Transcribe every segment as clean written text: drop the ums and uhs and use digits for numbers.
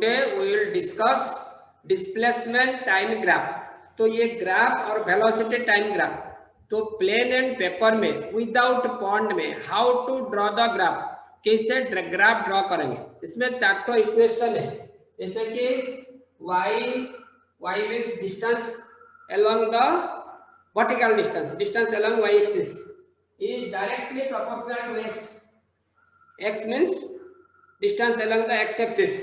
Today we will discuss displacement time graph. तो ये graph और वेलोसिटी टाइम ग्राफ, तो प्लेन एंड पेपर में विदाउट पॉइंट में how to draw the graph, कैसे ग्राफ ड्रॉ करेंगे। इसमें चार्टो इक्वेशन है, जैसे कि y means distance along the vertical distance along y axis is directly proportional to x। x means distance along the x axis,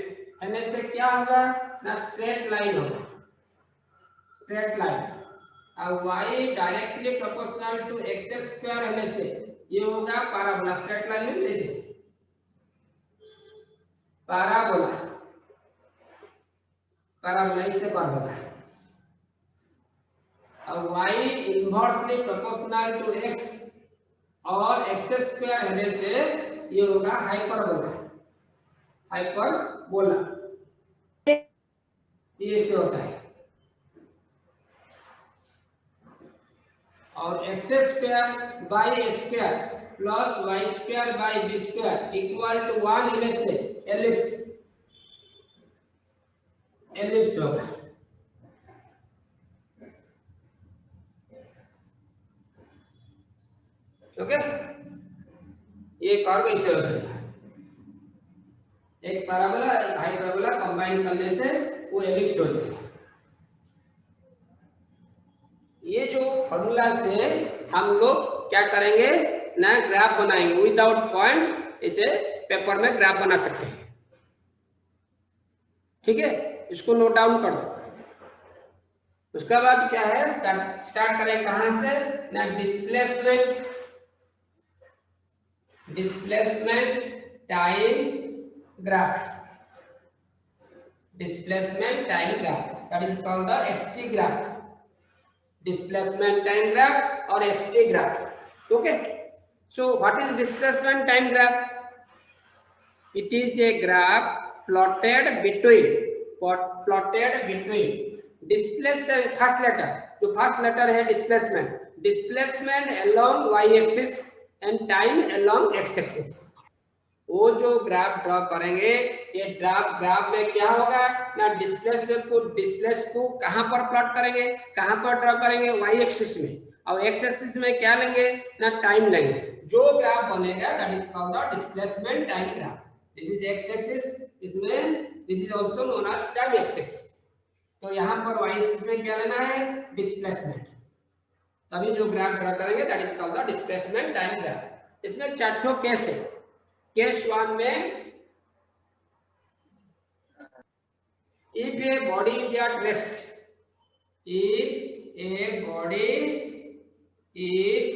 हमें से क्या होगा ना, स्ट्रेट लाइन होगा, स्ट्रेट लाइन। और y directly proportional to x square हमें से ये होगा पैराबोला। स्ट्रेट लाइन मींस ऐसे पैराबोला, पैराबोला इससे पैराबोला। और y inversely proportional to x और x स्क्वायर होने से ये होगा हाइपरबोला, हाइपरबोला ये से होता है। और x square by square plus y square by b square equal to 1 होने से एलिप्स, एलिप्स होगा। ओके, ये कर्व ऐसे होता है, एक पैराबोला एक हाइपरबोला कंबाइन करने से वो एलिप्स हो जाएगा। ये जो फॉर्मूला से हम लोग क्या करेंगे ना, ग्राफ बनाएंगे विदाउट पॉइंट, इसे पेपर में ग्राफ बना सकते हैं। ठीक है, इसको नोट डाउन कर दो। उसके बाद क्या है, स्टार्ट करें कहां से ना, displacement time graph, displacement time graph, that is called the ST graph, displacement time graph और ST graph. Okay, so what is displacement time graph? It is a graph plotted between displacement, first letter, जो first letter है displacement along y axis and time along x axis. वो जो graph draw करेंगे, ये graph में क्या होगा ना, डिस्प्लेसमेंट को, डिस्प्लेस को कहां पर प्लॉट करेंगे, कहां पर ड्रॉ करेंगे, y एक्सिस में, और x एक्सिस में क्या लेंगे ना, टाइम लेंगे। जो ग्राफ बनेगा that is called the displacement time graph. This is x axis, इसमें this is also known as time axis. तो यहाँ पर y एक्सिस में क्या लेना है, डिस्प्लेसमेंट, तभी जो ग्राफ ड्रॉ करेंगे that is called the displacement time graph. इसमें चार केस है। केस 1 में if a body is at rest, if a body is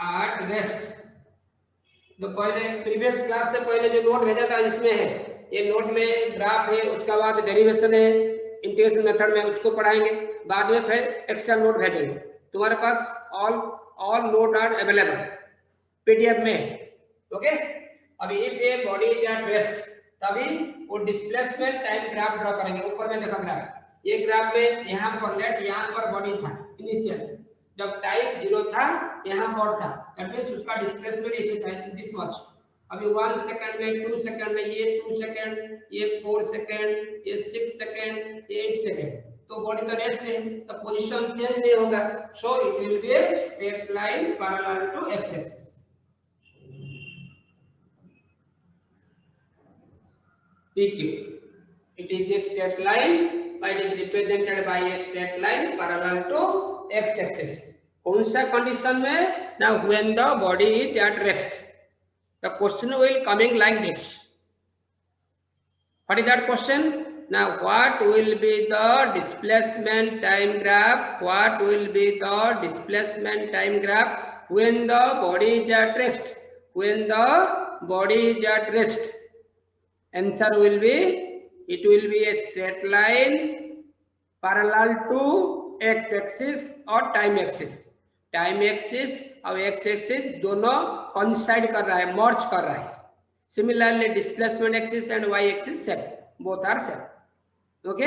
at rest, तो पहले प्रीवियस क्लास से पहले जो नोट भेजा था इसमें है, ये नोट में ग्राफ है, उसका बाद डेरिवेशन है इंटीग्रेशन मेथड में, उसको पढ़ाएंगे। बाद में फिर एक्स्ट्रा नोट भेजेंगे। तुम्हारे पास all note are available PDF में। ओके, अभी if a body is at rest, तभी वो डिस्प्लेसमेंट टाइम ग्राफ ड्रॉ करेंगे। ऊपर में देखा ग्राफ, ये ग्राफ में यहाँ पर लेट, यहाँ पर बॉडी था इनिशियल, जब टाइम 0 था यहाँ पर था, दैट मींस उसका डिस्प्लेसमेंट ऐसे था दिस मच। अभी 1 सेकंड में, 2 सेकंड में, ये 2 सेकंड, ये 4 सेकंड, ये 6 सेकंड, ये 8 सेकंड, तो बॉडी तो रेस्ट है, तो पोजीशन चेंज नहीं होगा। So it will be a straight line parallel to x axis. PQ, it is a straight line, but it is represented by a straight line parallel to x axis. कौन सा condition में ना, when the body is at rest, the question will coming like this. What is that question? Now what will be the displacement time graph? What will be the displacement time graph when the body is at rest? When the body is at rest, answer will be, it will be a straight line parallel to x axis और time axis. Time axis और x axis दोनों coincide कर रहा है, merge कर रहा है। Similarly displacement axis and y axis same, both are same. Okay,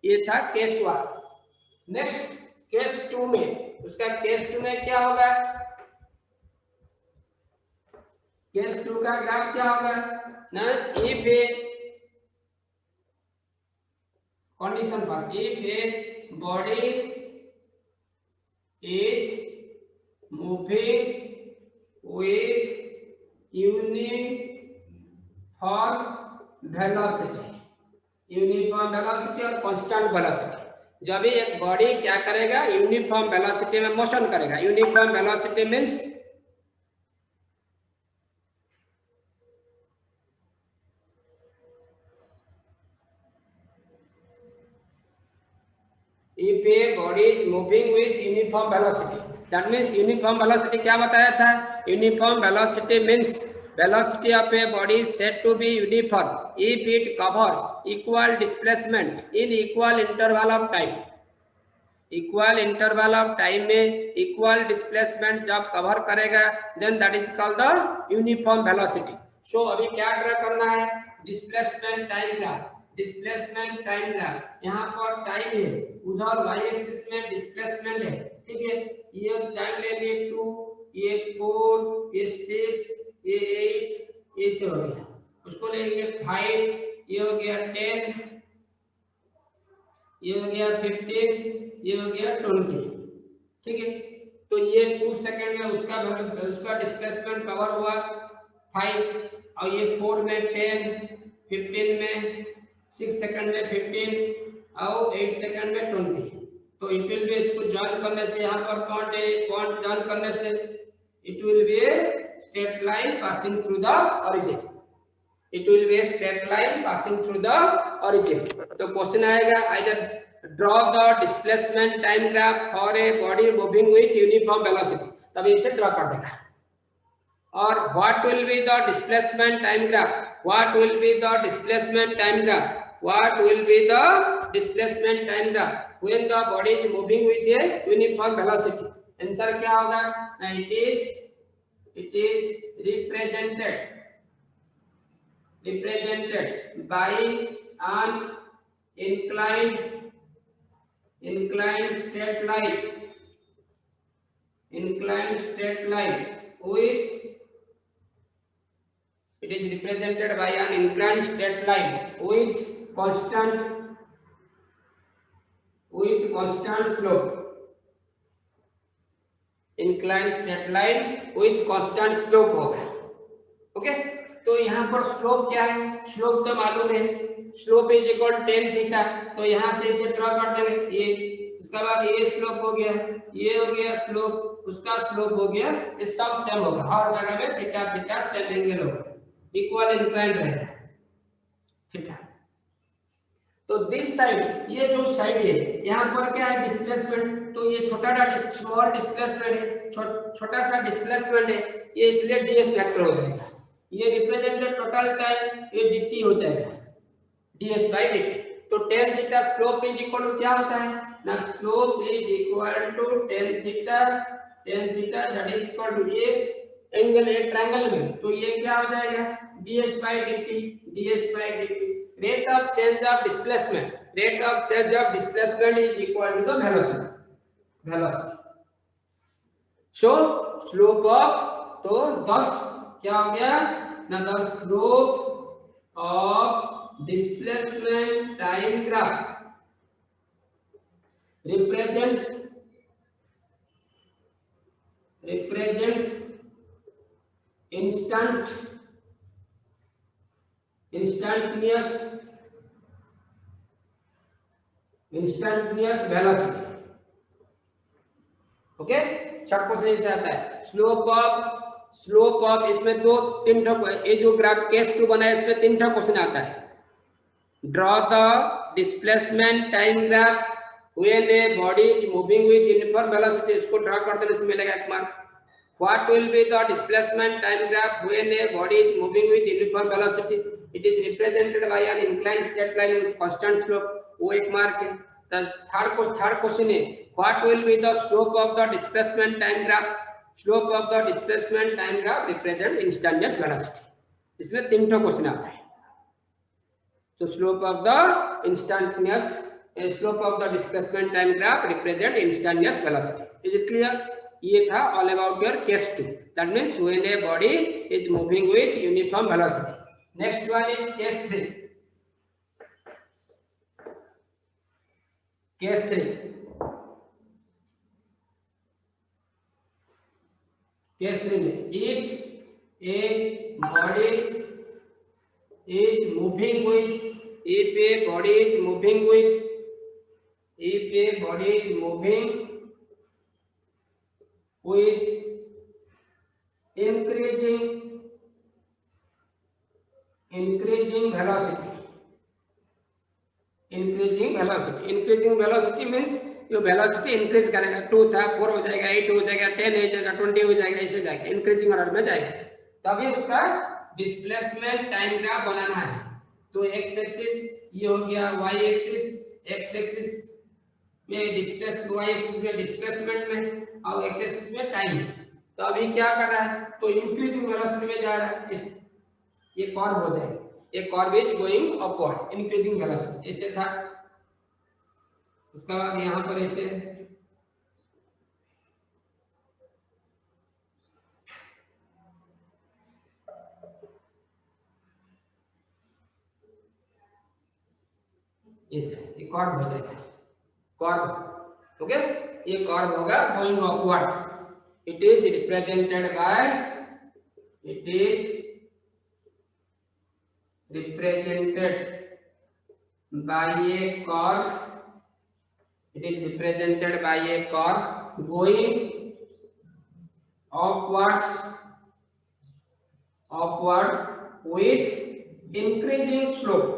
ये था केस 1। नेक्स्ट केस 2 में, उसका केस 2 में क्या होगा, केस 2 का ग्राफ क्या होगा ना, if a condition first. If a body is moving with uniform velocity, uniform velocity और कांस्टेंट वेलोसिटी, जब भी एक बॉडी क्या करेगा, यूनिफॉर्म वेलोसिटी में मोशन करेगा. Uniform velocity means if a body is moving with uniform velocity, that means uniform velocity क्या बताया था, uniform velocity means velocity of a body is said to be uniform if it covers equal displacement in equal interval of time. Equal interval of time में equal displacement जब cover करेगा then that is called the uniform velocity. So अभी क्या draw करना है, displacement time graph. Displacement time graph, यहाँ पर time है, उधर वाई एक्सिस में डिस्प्लेसमेंट है. ठीक है, ये टाइम ले लिए 2, ये 4, ये 6, ये 8, ये से हो गया. उसको लेंगे 5, ये हो गया 10, ये हो गया 15, ये हो गया 20. ठीक है, तो ये 2 सेकंड में उसका डिस्प्लेसमेंट कवर हुआ 5, और ये 4 में 10, 15 में 6 सेकंड में 15 और 8 सेकंड में 20. तो इट विल बी, इसको जॉइन करने से यहाँ पर पॉइंट है, पॉइंट जॉइन करने से it will be a straight line passing through the origin. It will be a straight line passing through the origin. तो क्वेश्चन आएगा either draw the displacement time graph for a body moving with uniform velocity, तभी इसे draw कर देगा. और what will be the displacement time graph, what will be the displacement time graph, what will be the displacement time graph when the body is moving with a uniform velocity. Answer क्या होगा, it is represented by an inclined straight line with, it is represented by an inclined straight line with constant slope. inclined straight line with constant slope होगा. Okay, तो यहाँ पर slope क्या है, slope तो मालूम है, slope is equal tan theta. तो यहाँ से इसे ड्रॉ कर देंगे. ये उसके बाद ये स्लोप हो गया, ये हो गया स्लोप, उसका स्लोप हो गया, ये सब सेम होगा. हर जगह में थीटा थीटा सेम एंगल होगा, इक्वल इंक्लाइंड रहेगा थीटा. तो दिस साइड, ये जो साइड है, यहाँ पर क्या है, डिस्प्लेसमेंट. तो ये स्मॉल डिस्प्लेसमेंट है, छोटा सा डिस्प्लेसमेंट है, ये इसलिए ds वेक्टर हो जाएगा. ये रिप्रेजेंटेड टोटल टाइम, ये dt हो जाएगा, ds/dt. तो tan theta slope is equal to क्या होता है ना, slope is equal to tan theta that is equal to ये एंगल, एक ट्रायंगल में. तो ये क्या हो जाएगा, ds/dt. Rate of change of displacement is equal to the velocity. So slope of, तो 10 क्या हो गया ना, the slope of displacement time graph represents instantaneous velocity. Okay, short question से आता है. स्लोप ऑफ इसमें 2-3 ये जो ग्राफ केस 2 बना है, इसमें 3 क्वेश्चन आता है. Draw the displacement time graph when a body is moving with uniform velocity. इसको ड्रा कर देने से मिलेगा 1 mark. What will be the displacement time graph when a body is moving with uniform velocity? It is represented by an inclined straight line with constant slope. वो 1 mark है. Third question है, what will be the slope of the displacement time graph? Slope of the displacement time graph represent instantaneous velocity. इसमें 3 question आता है. तो slope of the displacement time graph represent instantaneous velocity. Is it clear? ये था all about your case 2. That means when a body is moving with uniform velocity. Next one is case 3. Case 3, case 3 में if a body is moving with, if a body is moving with, if a body is moving with increasing velocity, increasing velocity means जो velocity increase करेगा, 2 था 4 हो जाएगा, 8 हो जाएगा, 10 हो जाएगा, 20 हो जाएगा, ऐसे जाएगा, इंक्रीजिंग ऑर्डर में जाएगा। तभी उसका डिस्प्लेसमेंट टाइम ग्राफ बनाना है। तो एक्स एक्सिस ये हो गया, वाई एक्सिस, एक्स एक्सिस में डिस्प्लेसमेंट में और एक्स एक्सिस में टाइम। तो अभी क्या कर रहा है, तो इंक्रीजिंग वेलोसिटी में जा रहा है, इस ये कर्व हो जाएगा, ये curve is going upward, increasing velocity ऐसे था। उसके बाद यहाँ पर ऐसे ये कर्व हो जाएगा, कर्व, ओके, ये कर्व होगा going upwards. It is represented bye, it is represented by a curve, it is represented by a curve going upwards with increasing slope,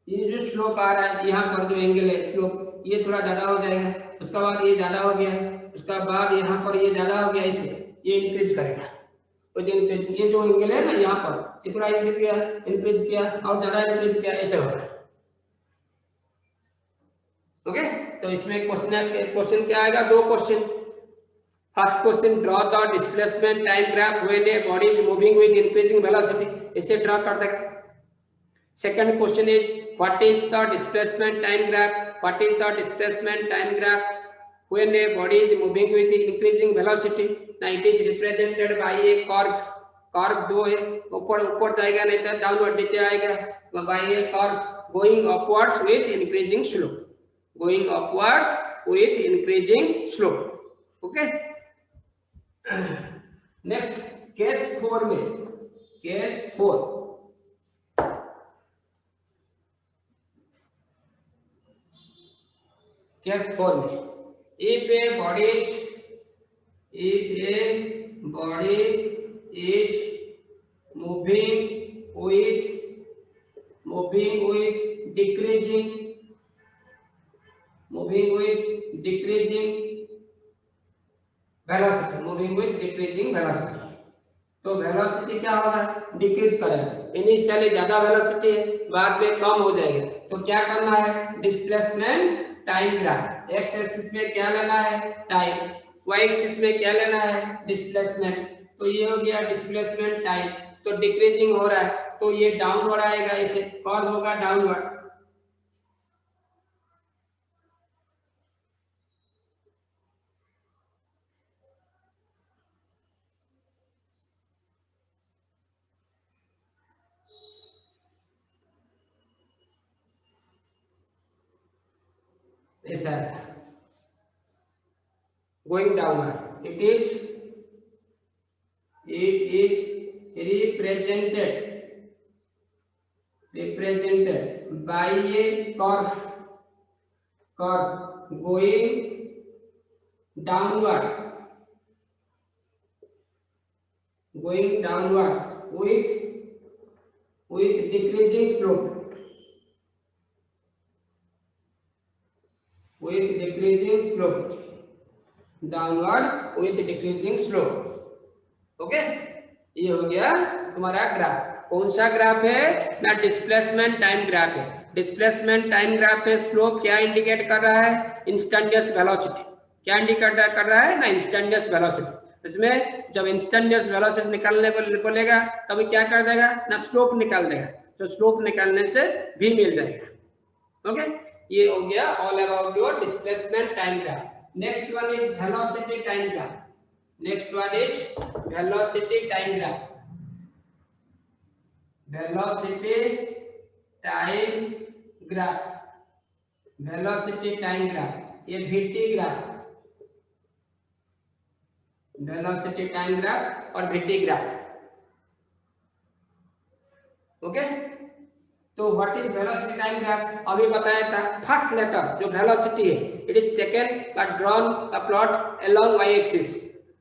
ये जो स्लोप आ रहा है, यहाँ पर जो एंगल है स्लोप, ये थोड़ा ज्यादा हो जाएगा, उसके बाद ये ज्यादा हो गया, उसके बाद यहाँ पर ये ज्यादा हो गया, इसे ये इंक्रीज करेगा। तो ये जो एंगल है ना यहाँ पर, ये थोड़ा इंक्रीज किया और ज्यादा इंक्रीज किया, ऐसे होगा। ओके, तो इसमें क्वेश्चन क्या आएगा, 2 question. First question, draw the displacement time graph when a body is moving with increasing velocity, इसे ड्रॉ कर देगा। Second question is what is the displacement time graph, what is the displacement time graph when a body is moving with increasing velocity, now it is represented by a curve दो है, ऊपर जाएगा नहीं तो downward नीचे आएगा, by a curve going upwards with increasing slope, okay। Next case 4 में, case 4 में if a body is moving with decreasing velocity, तो वेलोसिटी क्या होगा, डिक्रीज करेगा। इनिशियली ज्यादा वेलोसिटी है, बाद में कम हो जाएगा, तो क्या करना है, displacement time graph. X axis में क्या लेना है, टाइम, वाई एक्सिस में क्या लेना है, डिस्प्लेसमेंट। तो ये हो गया डिस्प्लेसमेंट टाइम, तो डिक्रीजिंग हो रहा है, तो ये डाउनवर्ड आएगा, इसे कर्व होगा डाउनवर्ड। ऐसा है, going downward, it is represented by a curve going downwards with decreasing slope, downward with decreasing slope. Okay, ये हो गया तुम्हारा ग्राफ। कौन सा ग्राफ है ना, डिस्प्लेसमेंट टाइम ग्राफ है। डिस्प्लेसमेंट टाइम ग्राफ है, स्लोप क्या इंडिकेट कर रहा है, इंस्टेंटेनियस वेलोसिटी। क्या इंडिकेट कर रहा है ना, इंस्टेंटेनियस वेलोसिटी। इसमें जब इंस्टेंटेनियस वेलोसिटी निकालने बोलेगा तभी क्या कर देगा ना, स्लोप निकाल देगा, तो स्लोप निकालने से भी मिल जाएगा। ओके, ये हो गया all about your displacement time graph. Next one is velocity time graph. Velocity time graph, velocity time graph, ये VT graph, velocity time graph और VT ग्राफ। ओके, तो what is velocity time graph? अभी बताया था first letter जो velocity है it is taken by drawn a plot along y axis,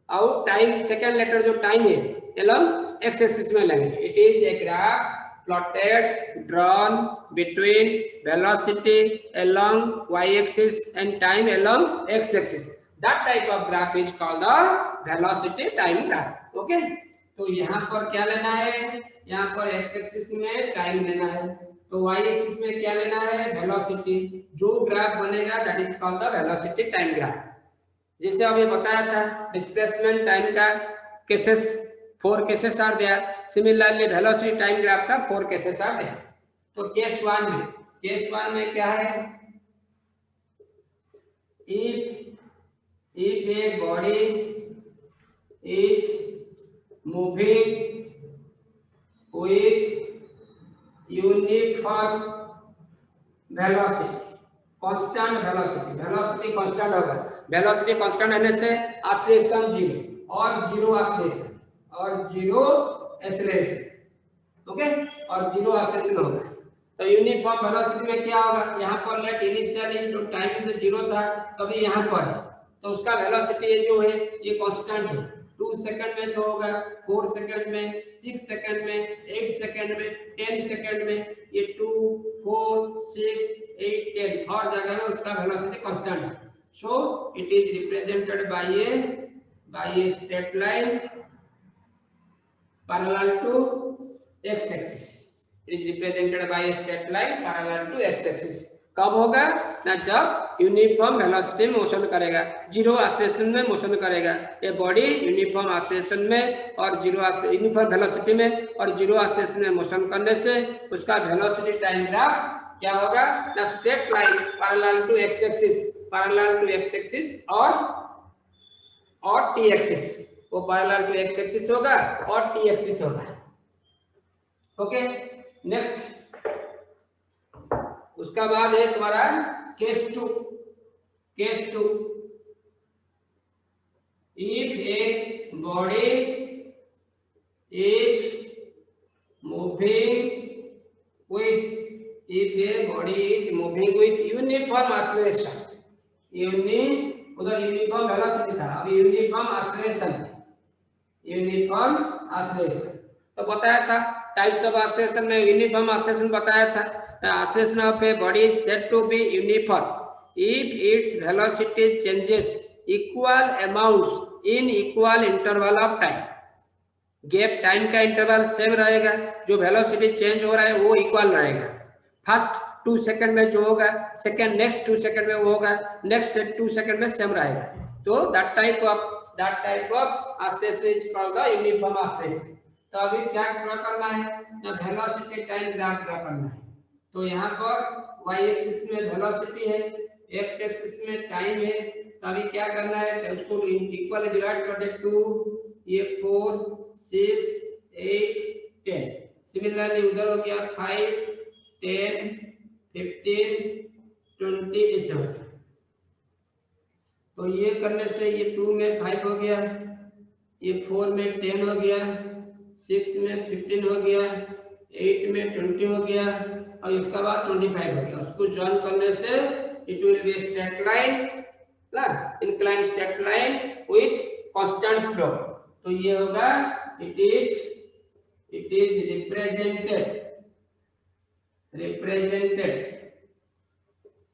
और time second letter जो टाइम है अलोंग x एक्सिस में लेंगे। It is a graph plotted drawn between velocity along y axis and time along x axis. That type of graph is called the velocity time graph. Okay, तो यहाँ पर क्या लेना है, यहाँ पर x एक्सिस में टाइम लेना है, तो y एक्सिस में क्या लेना है, वेलोसिटी। जो ग्राफ बनेगा that is called the velocity time graph. जैसे अभी बताया था डिस्प्लेसमेंट टाइम का cases, 4 cases are there. Similarly, velocity time graph का 4 cases are there. तो केस 1 में क्या है, if a body is moving with uniform velocity, constant velocity constant होगा, velocity constant होने से एक्सेलरेशन 0 और 0 एक्सेलरेशन और 0 एक्सेलरेशन, ओके, और 0 एक्सेलरेशन होगा। तो यूनिफॉर्म वेलोसिटी में क्या होगा, यहाँ पर लेट इनिशियली जो टाइम में 0 था तभी यहाँ पर, तो उसका वेलोसिटी जो है ये कांस्टेंट है। 2 सेकंड में जो होगा, 4 सेकंड में, 6 सेकंड में, 8 सेकंड में, 10 सेकंड में, ये 2 4 6 8 10 और जगह में उसका वेलोसिटी कांस्टेंट है। So it is represented bye A straight line parallel to x axis. It is represented by a straight line parallel to x axis. कब होगा ना, जब यूनिफॉर्म वेलोसिटी में मोशन करेगा, 0 एक्सेलरेशन में मोशन करेगा। ये बॉडी यूनिफॉर्म एक्सेलरेशन में और 0 यूनिफॉर्म वेलोसिटी में और 0 एक्सेलरेशन में मोशन करने से उसका वेलोसिटी टाइम ग्राफ क्या होगा ना, straight line parallel to x axis और t एक्सिस, वो पैरेलल टू x एक्सिस होगा और t एक्सिस होगा। ओके, नेक्स्ट उसका बाद है तुम्हारा case 2। If a body is moving with uniform acceleration, उधर यूनिफॉर्म वेलोसिटी था, अभी यूनिफॉर्म एक्सेलरेशन, तो बताया था टाइप्स ऑफ एक्सेलरेशन में यूनिफॉर्म एक्सेलरेशन बताया था। Acceleration of a body is said to be uniform if its velocity changes equal amounts in equal interval of time. Gap time का interval same रहेगा, जो velocity change हो रहा है वो इक्वल रहेगा। फर्स्ट 2 सेकंड में जो होगा, सेकंड नेक्स्ट 2 सेकंड में वो होगा, नेक्स्ट 2 सेकंड में सेम रहेगा। तो that type of acceleration is called the uniform acceleration. तो अभी क्या ड्रा करना है ना, वेलोसिटी टाइम ग्राफ ड्रा करना है। तो यहाँ पर y एक्सिस में वेलोसिटी है, x एक्सिस में टाइम है, तो अभी क्या करना है, उसको इक्वली डिवाइड कर दे, 2 ये 4 6 8 10। सिमिलरली उधर हो गया 5 10 15 20 ऐसे हो गया। तो ये करने से ये 2 में 5 हो गया, ये 4 में 10 हो गया, 6 में 15 हो गया, 8 में 20 हो गया और इसका बाद 25 हो गया। उसको जॉइन करने से it will be straight line, ना incline straight line with constant slope. तो ये होगा it is represented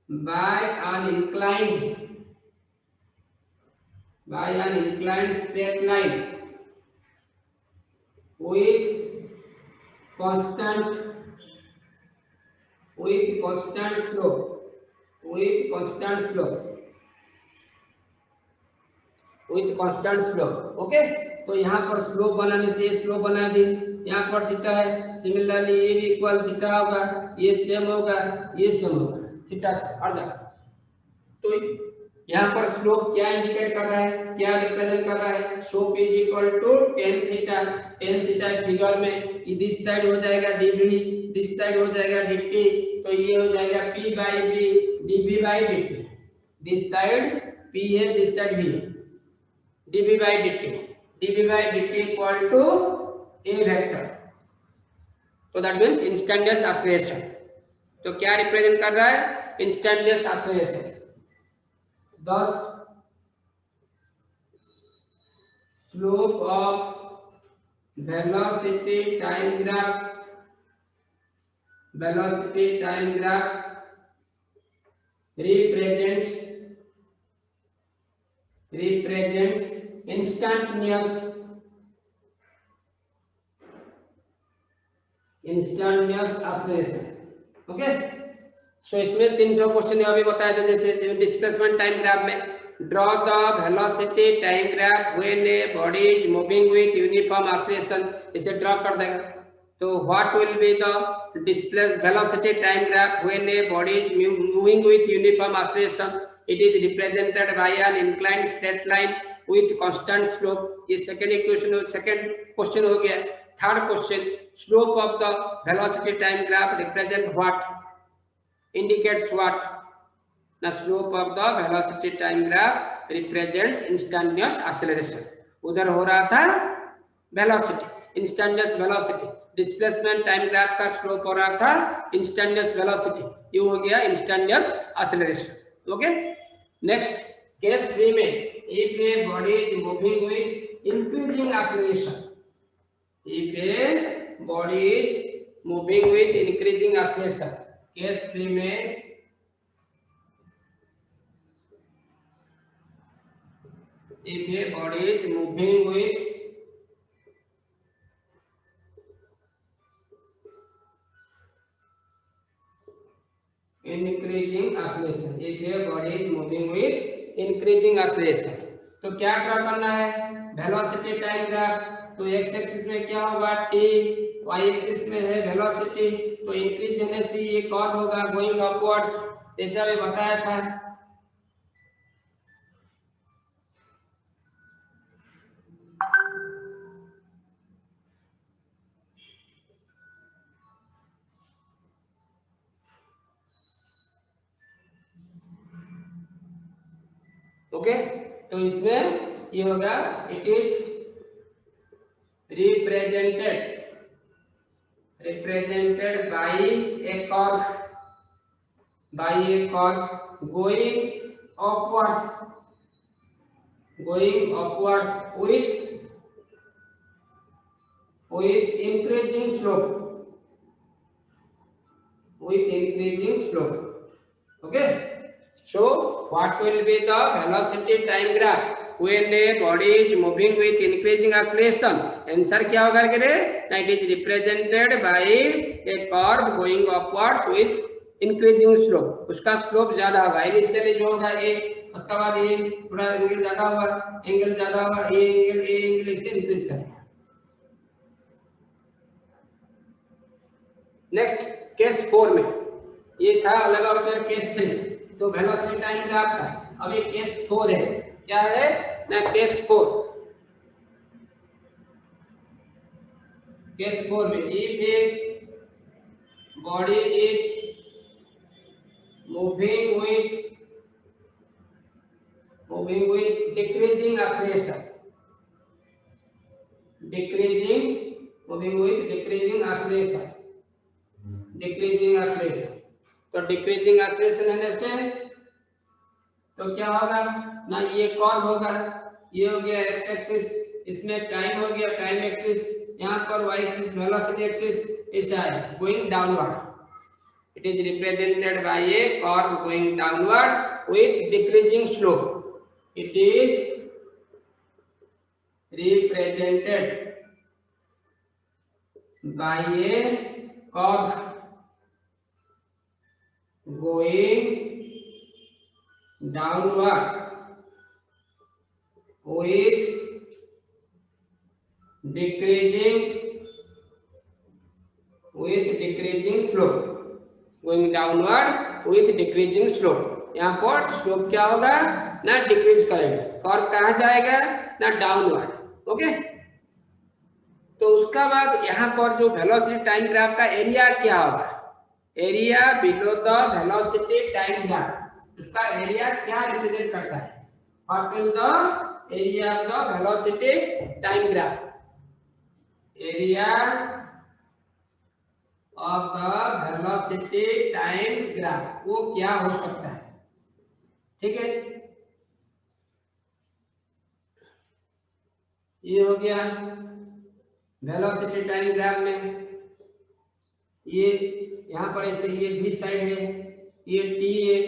by an inclined straight line with constant slope। Okay, तो यहाँ पर स्लोप बनाने से ये स्लोप बना दी, यहाँ पर थीटा है, सिमिलरली ये भी इक्वल थीटा होगा, ये सेम होगा, ये सेम होगा थीटा से हट जाएगा। तो यहाँ पर स्लोप क्या इंडिकेट कर रहा है, क्या रिप्रेजेंट कर रहा है, slope is equal to tan theta. tan theta figure में दिस साइड हो जाएगा dv, दिस साइड हो जाएगा dt, तो ये हो जाएगा p by b dv by dt। This side p है, this side v, dv by dt equal to a vector. तो दैट मीन्स इंस्टेंटेनियस एक्सीलरेशन। तो क्या रिप्रेजेंट कर रहा है? Instantaneous acceleration. thus slope of velocity time graph represents instantaneous acceleration। Okay, so इसमें तीन जो क्वेश्चन अभी बताया था, जैसे डिस्प्लेसमेंट टाइम ग्राफ में draw the velocity time graph when a body is moving with uniform acceleration, इसे ड्रॉ कर देगा। तो what will be the displace velocity time graph when a body is moving with uniform acceleration? It is represented bye an inclined straight line with constant slope. ये second question हो गया। Third question, slope of the velocity time graph represent what, indicates what? The slope of the velocity time graph represents instantaneous acceleration। उधर हो रहा था velocity, instantaneous velocity, displacement time graph का slope हो रहा था instantaneous velocity, ये हो गया instantaneous acceleration। Okay, next case 3 में if a body is moving with increasing acceleration, if a body is moving with increasing acceleration, case 3 में if a body is moving with increasing acceleration, if a body is moving with increasing acceleration, तो क्या draw करना है? Velocity time graph. तो x axis में क्या होगा? t, y axis में है वेलोसिटी, तो इंक्रीज होने से ये कौन होगा? गोइंग अपवर्ड्स, जैसे अभी बताया था। ओके, तो इसमें ये होगा it is represented by a curve going upwards with increasing slope। Okay, so what will be the velocity time graph when a body is moving with increasing acceleration? Answer क्या होगा के रे? It is represented by a curve going upwards with increasing slope। उसका slope ज्यादा होगा, initially जो होगा a, उसके बाद ये थोड़ा एंगल ज्यादा हुआ, ये एंगल इसे इंक्रीज करेगा। नेक्स्ट केस 4 में ये था अलग और फिर केस 3, तो वेलोसिटी टाइम ग्राफ का। अभी केस 4 है, क्या है ना? केस 4 में if a body is moving with decreasing acceleration, तो डिक्रीजिंग एक्सीलरेशन होने से तो क्या होगा ना? ये कर्व होगा, ये हो गया एक्स एक्सिस, इसमें टाइम हो गया टाइम एक्सिस, यहाँ पर y एक्सिस वेलोसिटी एक्सिस, ऐसा है going downward. It is represented bye A curve going downward with decreasing slope. It is represented bye A curve going downward with decreasing slope, going downward with decreasing slope। यहाँ पर slope क्या होगा ना? Decrease करेगा। Curve कहाँ जाएगा ना? Downward. Okay, तो उसका बाद यहाँ पर जो वेलोसिटी टाइम ग्राफ का एरिया क्या होगा, area below the velocity time graph, उसका एरिया क्या रिप्रेजेंट करता है, what will the area of the velocity time graph, area of the velocity time graph वो क्या हो सकता है। ठीक है, ये हो गया वेलोसिटी टाइम ग्राफ में। ये यहाँ पर ऐसे ये भी साइड है, ये टी है,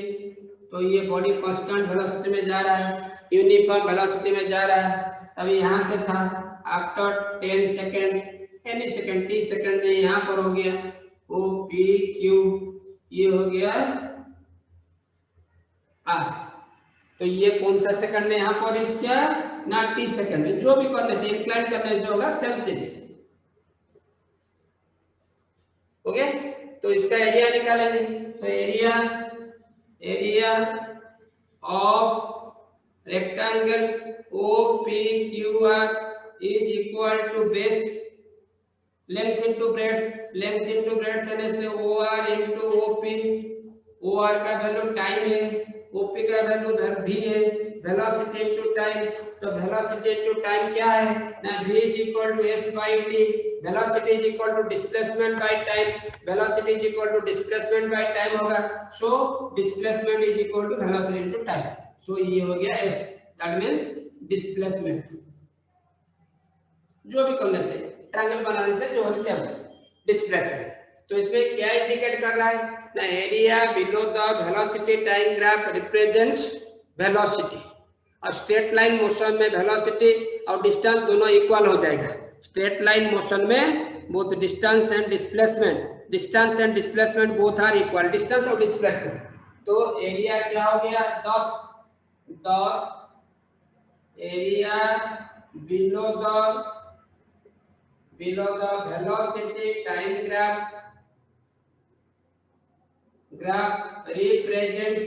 तो ये बॉडी कांस्टेंट वेलोसिटी में जा रहा है, यूनिफॉर्म वेलोसिटी में जा रहा है। अभी यहाँ से था after 10 second any second T second में यहाँ पर हो गया ओ पी क्यू, ये हो गया आर। तो ये कौन सा सेकंड में यहाँ पर रीच किया ना, टी सेकंड में, जो भी करने से इंक्लाइन करने से होगा सेम चीज। ओके, तो इसका एरिया निकालेंगे, तो area of rectangle O P Q R is equal to base length into breadth, length into breadth करने से O R into O P, O R का वैल्यू टाइम है, ओपी का वैल्यू v है, वेलोसिटी इनटू टाइम, तो velocity into time क्या है ना, v is equal to s by t, velocity is equal to displacement by time, velocity is equal to displacement by time होगा, so displacement is equal to velocity into time, so ये हो गया s, that means displacement. जो भी करने से triangle बनाने से जो है सेम डिस्प्लेसमेंट। तो इसमें क्या इंडिकेट कर रहा है ना, area below the velocity time graph represents velocity, और स्ट्रेट लाइन मोशन में वेलोसिटी और डिस्टेंस दोनों इक्वल हो जाएगा। स्ट्रेट लाइन मोशन में both distance and displacement both are equal, distance और डिस्प्लेसमेंट। तो एरिया क्या हो गया 10 area below the velocity time graph represents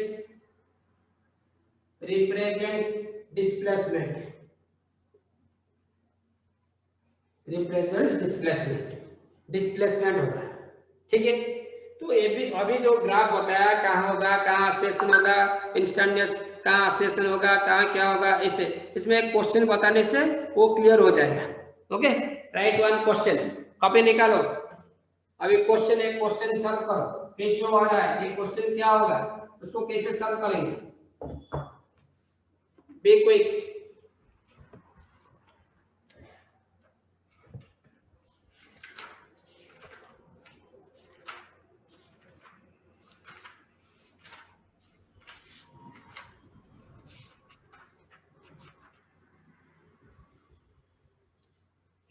displacement होगा। ठीक है, तो ये भी अभी जो ग्राफ बताया कहाँ होगा, कहाँ स्टेशन होगा, इंस्टेंटेनियस कहाँ स्टेशन होगा, कहाँ क्या होगा, ऐसे इसमें एक क्वेश्चन बताने से वो क्लियर हो जाएगा। Okay, right one question, copy निकालो, अभी क्वेश्चन एक क्वेश्चन सॉल्व करो, कैसे हो रहा है ये क्वेश्चन क्या होगा, उसको कैसे सॉल्व करेंगे, बी क्विक।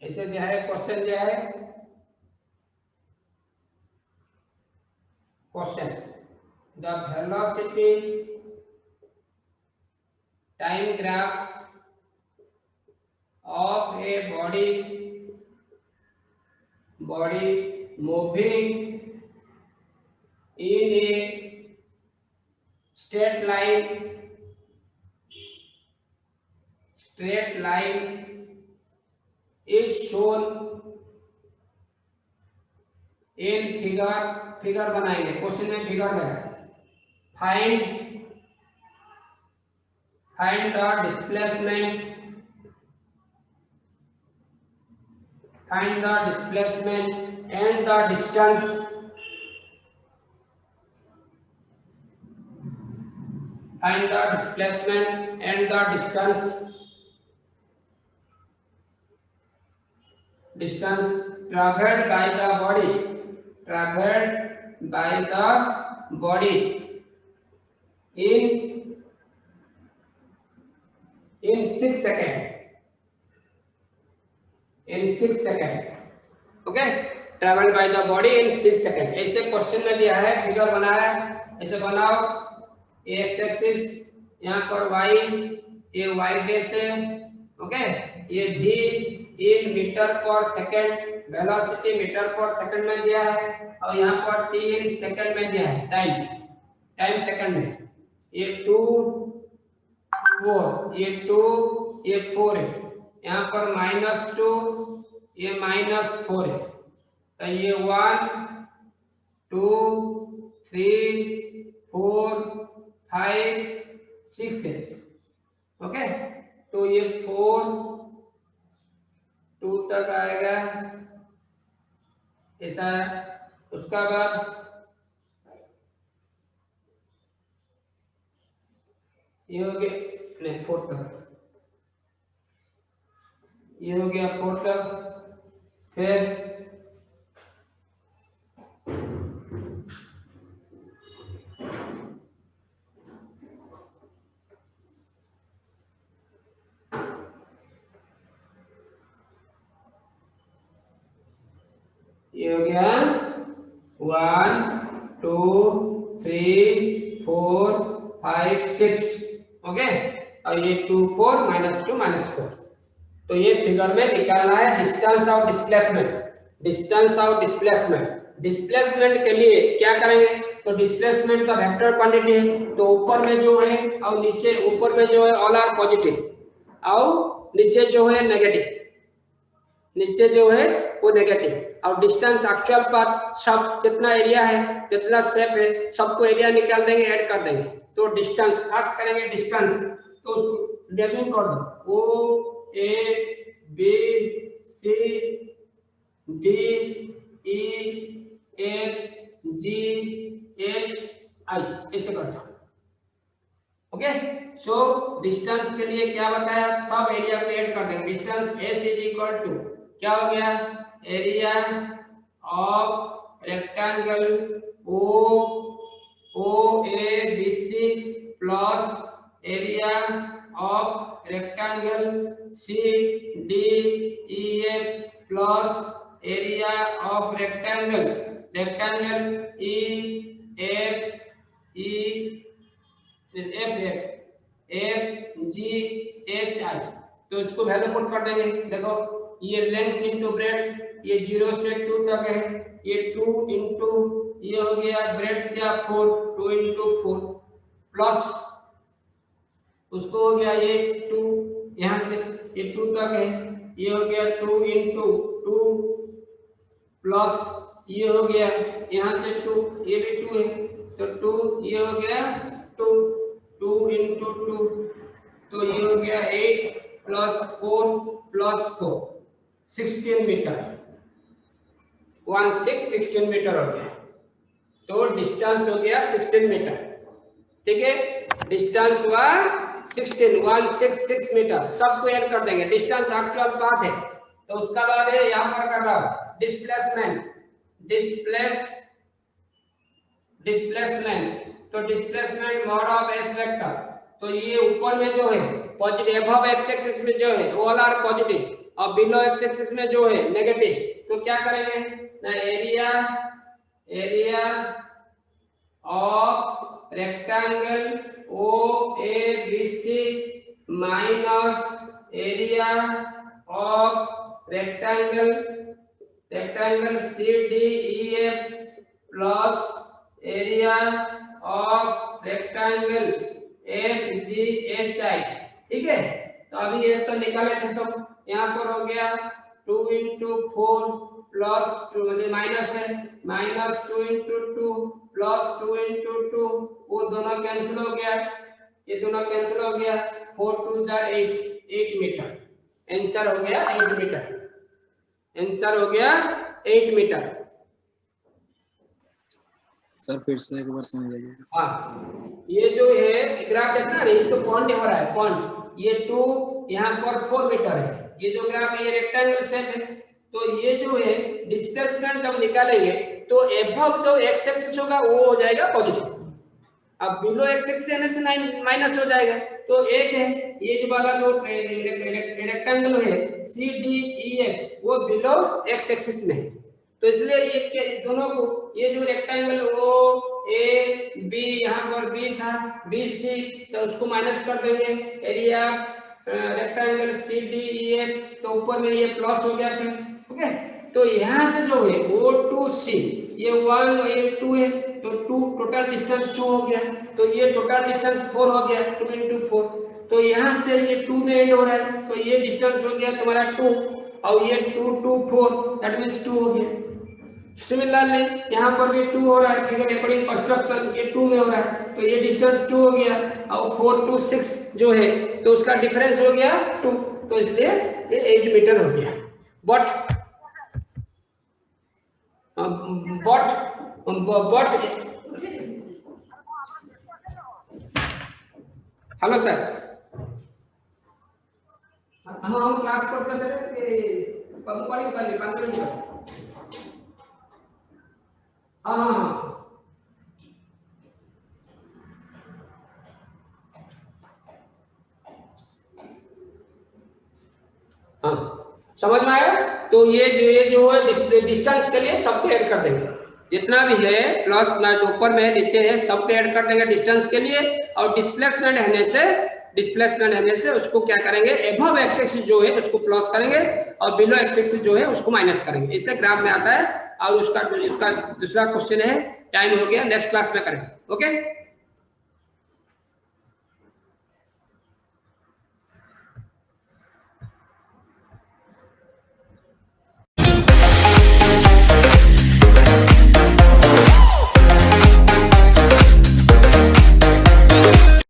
ऐसे दिया है क्वेश्चन, दिया है question, the velocity time graph of a body moving in a straight line is shown in figure बनाएंगे, क्वेश्चन में फिगर है, find the displacement and the distance distance traveled by the body in 6 second. Okay, travelled by the body in 6 second, ऐसे question में दिया है, figure बनाया है, ऐसे बनाओ, एक्स एक्सिस यहाँ पर y, ये y डैश है, ओके, ये v इन मीटर पर सेकंड, वेलोसिटी मीटर पर सेकंड में दिया है, और यहाँ पर t इन सेकंड में दिया है, टाइम सेकंड में, ये 2 4, ये 2 ये 4 है, यहाँ पर -2 ये -4 है, तो ये 1 2 3 4 5 6 है। ओके, तो ये 4 2 तक आएगा ऐसा। उसका बाद ये हो गया, नहीं 4 तक, ये हो गया 4 तक। फिर ये हो गया 1 2 3 4 5 6। ओके, और ये 2 4 -2 -4। तो ये फिगर में निकालना है distance of displacement. Distance of displacement, displacement के लिए क्या करेंगे, तो डिस्प्लेसमेंट का वेक्टर क्वांटिटी है, तो ऊपर में जो है और नीचे, ऊपर में जो है ऑल आर पॉजिटिव और नीचे जो है नेगेटिव, नीचे जो है वो नेगेटिव। और डिस्टेंस एक्चुअल पाथ सब जितना एरिया है, जितना शेप है, सबको एरिया निकाल देंगे, ऐड कर देंगे। तो डिस्टेंस फर्स्ट करेंगे डिस्टेंस, तो उसको लेबलिंग कर दो, O A B C D E F G H I, ऐसे कर दो। ओके, सो डिस्टेंस के लिए क्या बताया, सब एरिया को ऐड कर देंगे। Distance S is equal to क्या हो गया, area of rectangle O A B C plus area of rectangle C D E F plus area of rectangle E F F G H I. तो इसको value put कर देंगे। देखो ये length into breadth, ये 0 से 2 तक है, ये 2 इंटू ये हो गया ब्रेड्थ क्या 4, 2 इंटू 4 प्लस उसको हो गया ये 2, यहाँ से ये 2 तक है, ये हो गया 2 इंटू 2 प्लस ये हो गया यहाँ से 2, ये भी 2 है, तो 2 ये हो गया 2 इंटू 2, तो ये हो गया 8 प्लस 4 प्लस 4 16 मीटर, 16 मीटर हो गया। तो डिस्टेंस हो गया 16 मीटर। ठीक है, डिस्टेंस हुआ 166 मीटर। सबको ऐड कर देंगे, डिस्टेंस एक्चुअल पाथ है। तो उसका बाद है यहाँ पर कर रहा हूँ डिस्प्लेसमेंट, तो displacement mod of S vector. तो ये ऊपर में जो है पॉजिटिव, अबव एक्स एक्सिस में जो है ऑल आर पॉजिटिव और बिलो एक्स एक्सिस में जो है नेगेटिव। तो क्या करेंगे ना, area of rectangle O A B C minus area of rectangle C D E F plus area of rectangle F G H I. ठीक है, तो अभी ये तो निकाले थे सब, यहाँ पर हो गया 2 इंटू 4 प्लस 2 मतलब माइनस है, माइनस 2 इंटू 2 प्लस 2 इंटू 2, वो दोनों कैंसिल हो गया, ये दोनों कैंसिल हो गया, 4 2 जार 8 मीटर। आंसर हो गया 8 मीटर, आंसर हो गया 8 मीटर। सर फिर से एक बार समझाइए। हाँ, ये जो है ग्राफ देखना नहीं, इसको पॉइंट हो रहा है, पॉइंट ये 2 यहाँ पर 4 मीटर है, ये जो ग्राफ है ये रेक्टेंगल शेप है। तो ये जो है डिस्प्लेसमेंट जब निकालेंगे तो अबव जो एक्स एक्सिस होगा वो हो जाएगा पॉजिटिव, अब बिलो एक्स एक्सिस आने से माइनस हो जाएगा। तो एक है ये जो वाला जो रेक्टेंगल है सी डी ई एफ वो बिलो एक्स एक्सिस में है, तो इसलिए ये दोनों को, ये जो रेक्टेंगल ओ ए बी, यहाँ पर बी था बी सी, तो उसको माइनस कर देंगे, area rectangle C D E F, तो ऊपर में ये प्लस हो गया फिर। ओके, तो यहाँ से जो है ओ टू सी, ये 1 और ये 2 है, तो 2 टोटल डिस्टेंस 2 हो गया, तो ये टोटल डिस्टेंस 4 हो गया, 2 इंटू 4। तो यहाँ से ये 2 में एंड हो रहा है, तो ये डिस्टेंस हो गया तुम्हारा 2, और ये 2 2 4 दैट मींस 2 हो गया। सिमिलरली यहाँ पर भी 2 हो रहा है, फिगर अकॉर्डिंग कंस्ट्रक्शन ये 2 में हो रहा है, तो ये डिस्टेंस 2 हो गया और 4 to 6 जो है तो उसका डिफरेंस हो गया 2, तो इसलिए ये 8 मीटर हो गया। बट हेलो सर, हाँ हम क्लास करते सर कम कर ली 5 मिनट। हाँ समझ में आया। तो ये जो है डिस्टेंस के लिए सबको ऐड कर देंगे, जितना भी है प्लस ना जो ऊपर में नीचे है सबको ऐड कर देंगे डिस्टेंस के लिए, और डिस्प्लेसमेंट रहने से उसको क्या करेंगे, एबव एक्स एक्सिस जो है उसको प्लस करेंगे और बिलो एक्स एक्सिस जो है उसको माइनस करेंगे। इससे ग्राफ में आता है। और उसका दूसरा क्वेश्चन है, टाइम हो गया, नेक्स्ट क्लास में करेंगे। ओके।